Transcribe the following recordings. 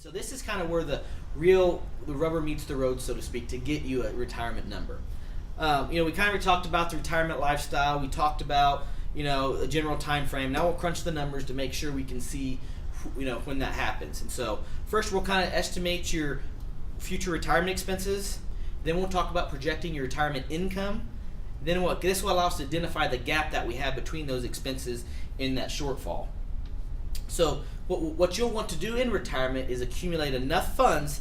So this is kind of where the rubber meets the road, so to speak, to get you a retirement number. We kind of talked about the retirement lifestyle. We talked about a general time frame. Now we'll crunch the numbers to make sure we can see when that happens. And so first we'll kind of estimate your future retirement expenses. Then we'll talk about projecting your retirement income. Then this will allow us to identify the gap that we have between those expenses in that shortfall. So what you'll want to do in retirement is accumulate enough funds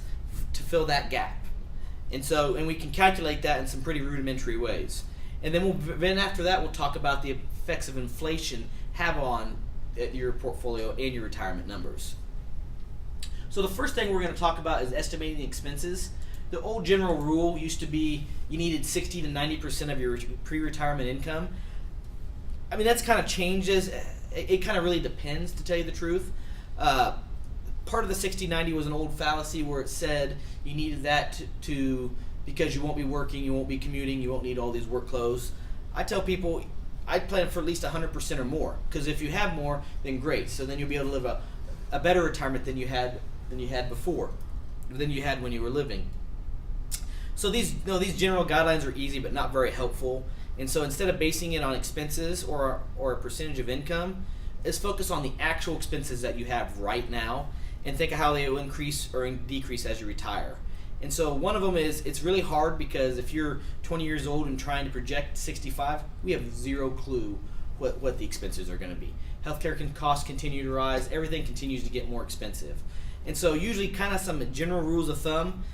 to fill that gap. And we can calculate that in some pretty rudimentary ways. And then after that, we'll talk about the effects of inflation have on your portfolio and your retirement numbers. So the first thing we're going to talk about is estimating the expenses. The old general rule used to be you needed 60 to 90% of your pre-retirement income. I mean, that's kind of changes. It kind of really depends, to tell you the truth. Part of the 60-90 was an old fallacy where it said you needed that to because you won't be working, you won't be commuting, you won't need all these work clothes. I tell people I'd plan for at least 100% or more, because if you have more, then great. So then you'll be able to live a better retirement than you had before, than you had when you were living. So these general guidelines are easy but not very helpful. And so instead of basing it on expenses or a percentage of income, is focus on the actual expenses that you have right now and think of how they will increase or decrease as you retire. And so one of them is, it's really hard because if you're 20 years old and trying to project 65, we have zero clue what the expenses are going to be. Healthcare costs continue to rise. Everything continues to get more expensive. And so usually kind of some general rules of thumb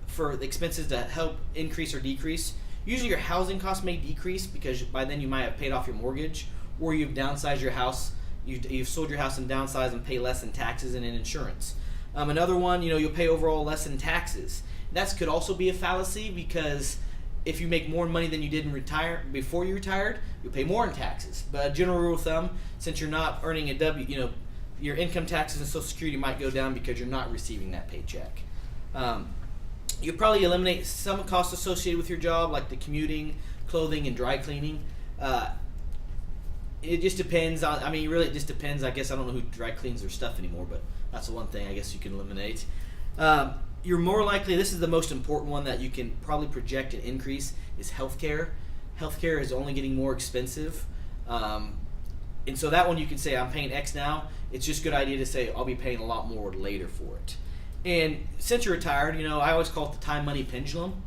for the expenses to help increase or decrease. Usually your housing costs may decrease because by then you might have paid off your mortgage, or you've downsized your house. You've sold your house and downsized and pay less in taxes and in insurance. Another one, you'll pay overall less in taxes. That could also be a fallacy because if you make more money than you did before you retired, you'll pay more in taxes. But a general rule of thumb, since you're not earning your income taxes and Social Security might go down because you're not receiving that paycheck. You'll probably eliminate some costs associated with your job, like the commuting, clothing, and dry cleaning. It just depends on, it just depends. I guess I don't know who dry cleans their stuff anymore, but that's the one thing I guess you can eliminate. You're more likely, this is the most important one that you can probably project an increase, is healthcare. Healthcare is only getting more expensive. And so that one you can say, I'm paying X now. It's just a good idea to say, I'll be paying a lot more later for it. And since you're retired, I always call it the time money pendulum.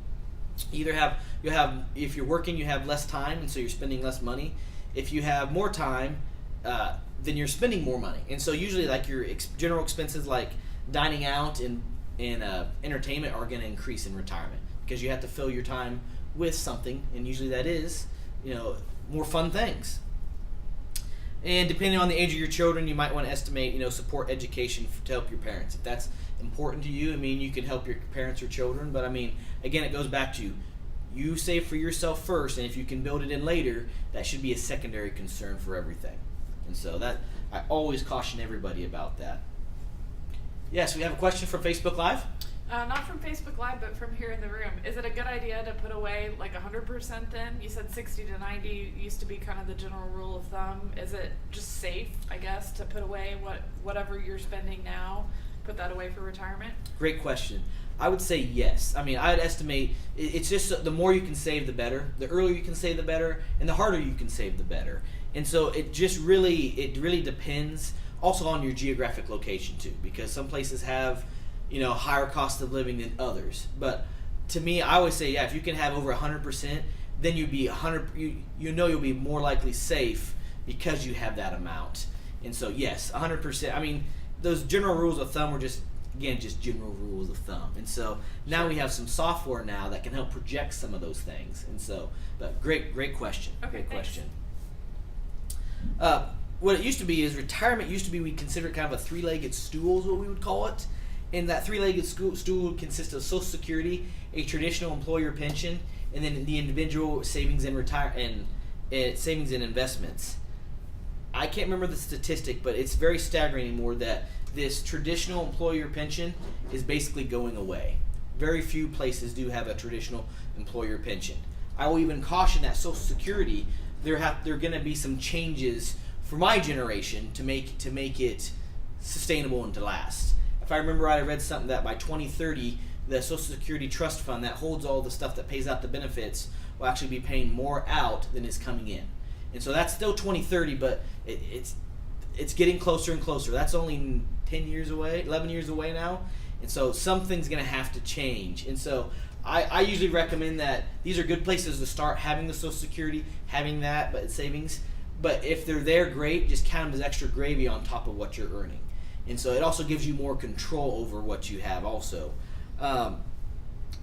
If you're working, you have less time, and so you're spending less money. If you have more time, then you're spending more money. And so usually like your general expenses like dining out and entertainment are going to increase in retirement because you have to fill your time with something, and usually that is, more fun things. And depending on the age of your children, you might want to estimate, support education to help your parents. If that's important to you, you can help your parents or children. But again, it goes back to you save for yourself first, and if you can build it in later, that should be a secondary concern for everything. And so that I always caution everybody about that. Yes, we have a question from Facebook Live. Not from Facebook Live, but from here in the room. Is it a good idea to put away like 100% then? You said 60 to 90 used to be kind of the general rule of thumb. Is it just safe, I guess, to put away whatever you're spending now, put that away for retirement? Great question. I would say yes. I'd estimate it's just the more you can save, the better. The earlier you can save, the better, and the harder you can save, the better. And so it really depends also on your geographic location too, because some places have higher cost of living than others. But to me, I always say, if you can have over 100%, then you'd be 100. You'll be more likely safe because you have that amount. And so yes, 100%. Those general rules of thumb were just general rules of thumb. And so now we have some software now that can help project some of those things. And so, but great question. Okay, great thanks. question. What it used to be is retirement used to be, we consider it kind of a three-legged stool is what we would call it. And that three-legged stool would consist of Social Security, a traditional employer pension, and then the individual savings and savings and investments. I can't remember the statistic, but it's very staggering anymore that this traditional employer pension is basically going away. Very few places do have a traditional employer pension. I will even caution that Social Security, there are going to be some changes for my generation to make it sustainable and to last. if I remember right, I read something that by 2030, the Social Security Trust Fund that holds all the stuff that pays out the benefits will actually be paying more out than is coming in. And so that's still 2030, but it's getting closer and closer. That's only 10 years away, 11 years away now. And so something's going to have to change. And so I usually recommend that these are good places to start, having the Social Security, having that, but savings. But if they're there, great. Just count them as extra gravy on top of what you're earning. And so it also gives you more control over what you have also. Like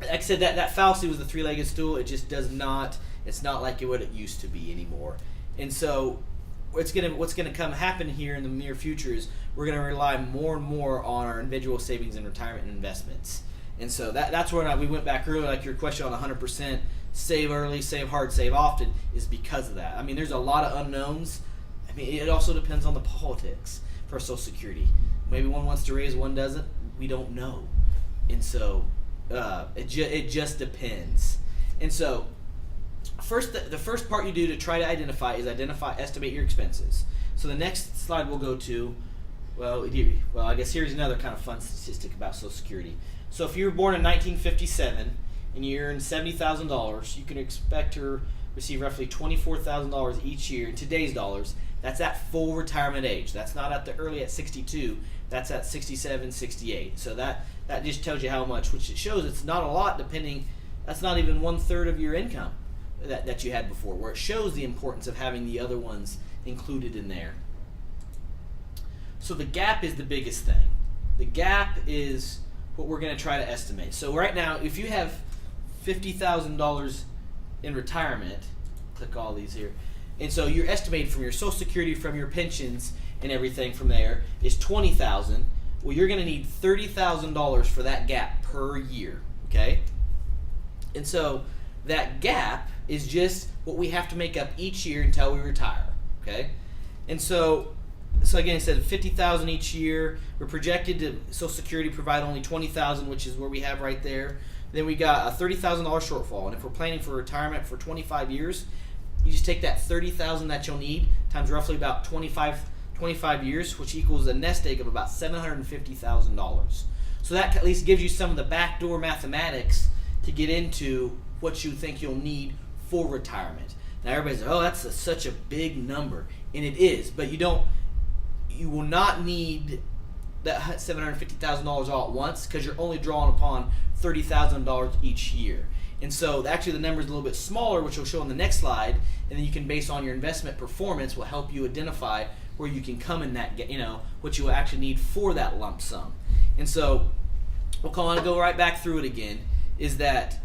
I said, that fallacy was the three-legged stool. It just does not, it's not like what it used to be anymore. And so what's gonna happen here in the near future is we're gonna rely more and more on our individual savings and retirement investments. And so that's where we went back earlier, like your question on 100%, save early, save hard, save often, is because of that. I mean, there's a lot of unknowns. I mean, it also depends on the politics for Social Security. Maybe one wants to raise, one doesn't. We don't know. And so it just depends. And so the first part you do to try to estimate your expenses. So the next slide we'll go to, well, I guess here's another kind of fun statistic about Social Security. So if you were born in 1957 and you earn $70,000, you can expect to receive roughly $24,000 each year in today's dollars. That's at full retirement age. That's not at the early at 62. That's at 67, 68. So that just tells you how much, which it shows it's not a lot depending. That's not even 1/3 of your income that you had before, where it shows the importance of having the other ones included in there. So the gap is the biggest thing. The gap is what we're going to try to estimate. So right now, if you have $50,000 in retirement, click all these here, and so your estimated from your Social Security, from your pensions and everything from there is $20,000. Well, you're going to need $30,000 for that gap per year, okay? And so that gap is just what we have to make up each year until we retire, okay? And so again, it said $50,000 each year. We're projected to Social Security provide only $20,000, which is where we have right there. Then we got a $30,000 shortfall, and if we're planning for retirement for 25 years, you just take that $30,000 that you'll need times roughly about 25 years, which equals a nest egg of about $750,000. So that at least gives you some of the backdoor mathematics to get into what you think you'll need for retirement. Now everybody's like, oh, that's such a big number, and it is, but you will not need that $750,000 all at once because you're only drawing upon $30,000 each year. And so actually the number is a little bit smaller, which will show on the next slide, and then you can, based on your investment performance, will help you identify where you can come in that, what you will actually need for that lump sum. And so we'll go right back through it again, is that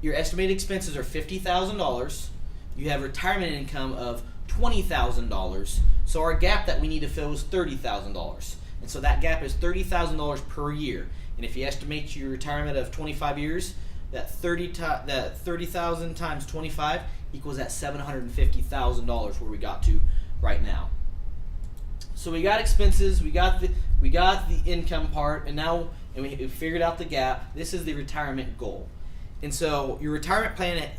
your estimated expenses are $50,000. You have retirement income of $20,000. So our gap that we need to fill is $30,000. And so that gap is $30,000 per year. And if you estimate your retirement of 25 years, that 30,000 times 25 equals that $750,000 where we got to right now. So we got expenses, we got the income part, and we figured out the gap. This is the retirement goal. And so your retirement plan,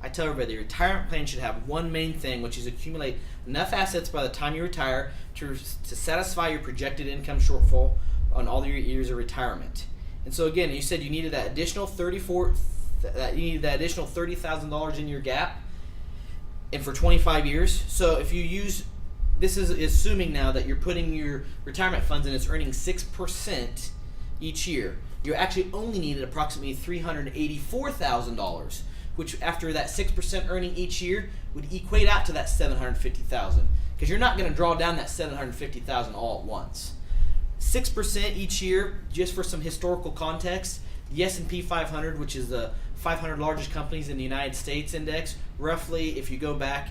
I tell everybody, the retirement plan should have one main thing, which is accumulate enough assets by the time you retire to satisfy your projected income shortfall on all your years of retirement. And so again, you said you needed that additional $30,000 in your gap, and for 25 years. So if you use, this is assuming now that you're putting your retirement funds and it's earning 6% each year. You actually only needed approximately $384,000, which after that 6% earning each year would equate out to that $750,000, because you're not going to draw down that $750,000 all at once. 6% each year, just for some historical context, the S&P 500, which is the 500 largest companies in the United States index, roughly, if you go back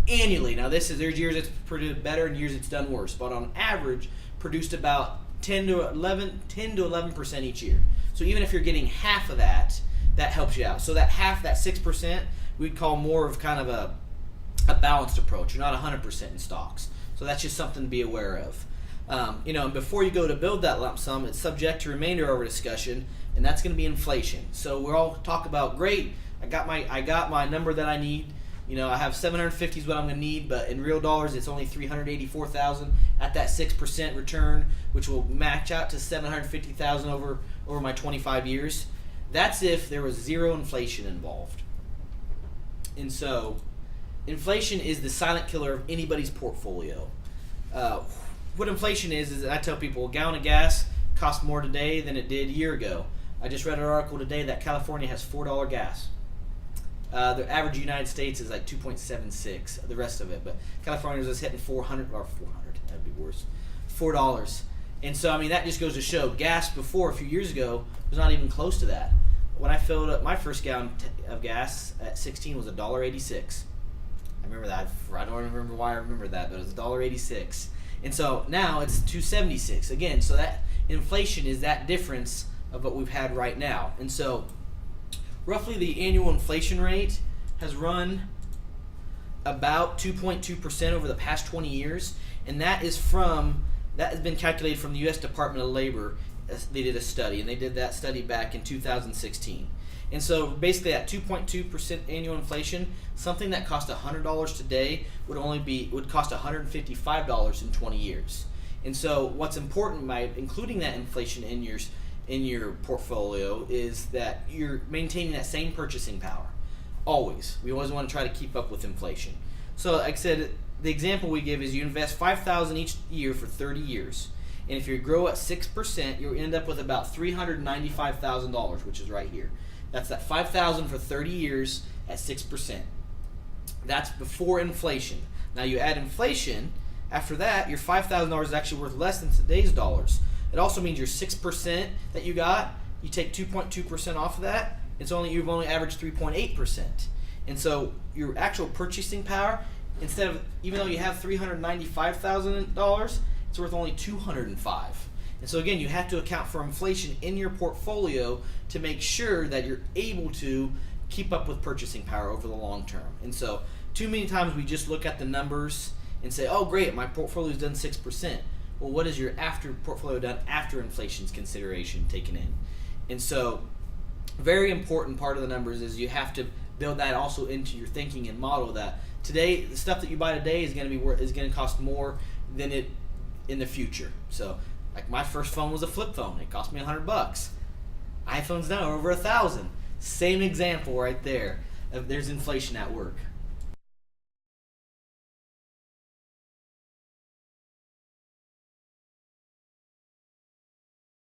annually, now there's years it's produced better and years it's done worse, but on average produced about 10 to 11% each year. So even if you're getting half of that, that helps you out. So that half, that 6%, we'd call more of kind of a balanced approach. You're not 100% in stocks. So that's just something to be aware of. And before you go to build that lump sum, it's subject to remainder of our discussion, and that's going to be inflation. So we're all talk about, great, I got my number that I need, I have 750 is what I'm going to need, but in real dollars, it's only 384,000 at that 6% return, which will match out to 750,000 over my 25 years. That's if there was zero inflation involved. And so, inflation is the silent killer of anybody's portfolio. What inflation is I tell people a gallon of gas costs more today than it did a year ago. I just read an article today that California has $4 gas. The average United States is like 2.76, the rest of it. But California was hitting 400, that'd be worse, $4. And so, that just goes to show gas before, a few years ago, was not even close to that. When I filled up my first gallon of gas at 16 was $1.86. I remember that. I don't remember why I remember that, but it was $1.86. And so now it's $2.76. Again, so that inflation is that difference of what we've had right now. And so roughly the annual inflation rate has run about 2.2% over the past 20 years, and that has been calculated from the U.S. Department of Labor. They did a study, and they did that study back in 2016. And so basically at 2.2% annual inflation, something that cost $100 today would cost $155 in 20 years. And so what's important by including that inflation in your portfolio is that you're maintaining that same purchasing power. Always. We always want to try to keep up with inflation. So like I said, the example we give is you invest $5,000 each year for 30 years. And if you grow at 6%, you'll end up with about $395,000, which is right here. That's that $5,000 for 30 years at 6%. That's before inflation. Now you add inflation, after that, your $5,000 is actually worth less than today's dollars. It also means your 6% that you got, you take 2.2% off of that, you've only averaged 3.8%. And so your actual purchasing power, even though you have $395,000, it's worth only $205,000. And so again, you have to account for inflation in your portfolio to make sure that you're able to keep up with purchasing power over the long term. And so too many times we just look at the numbers and say, oh great, my portfolio's done 6%. Well, what is your portfolio done after inflation's consideration taken in? And so very important part of the numbers is you have to build that also into your thinking and model that today, the stuff that you buy today is going to cost more than it in the future. So like my first phone was a flip phone. It cost me $100. iPhones now are over $1,000. Same example right there. There's inflation at work.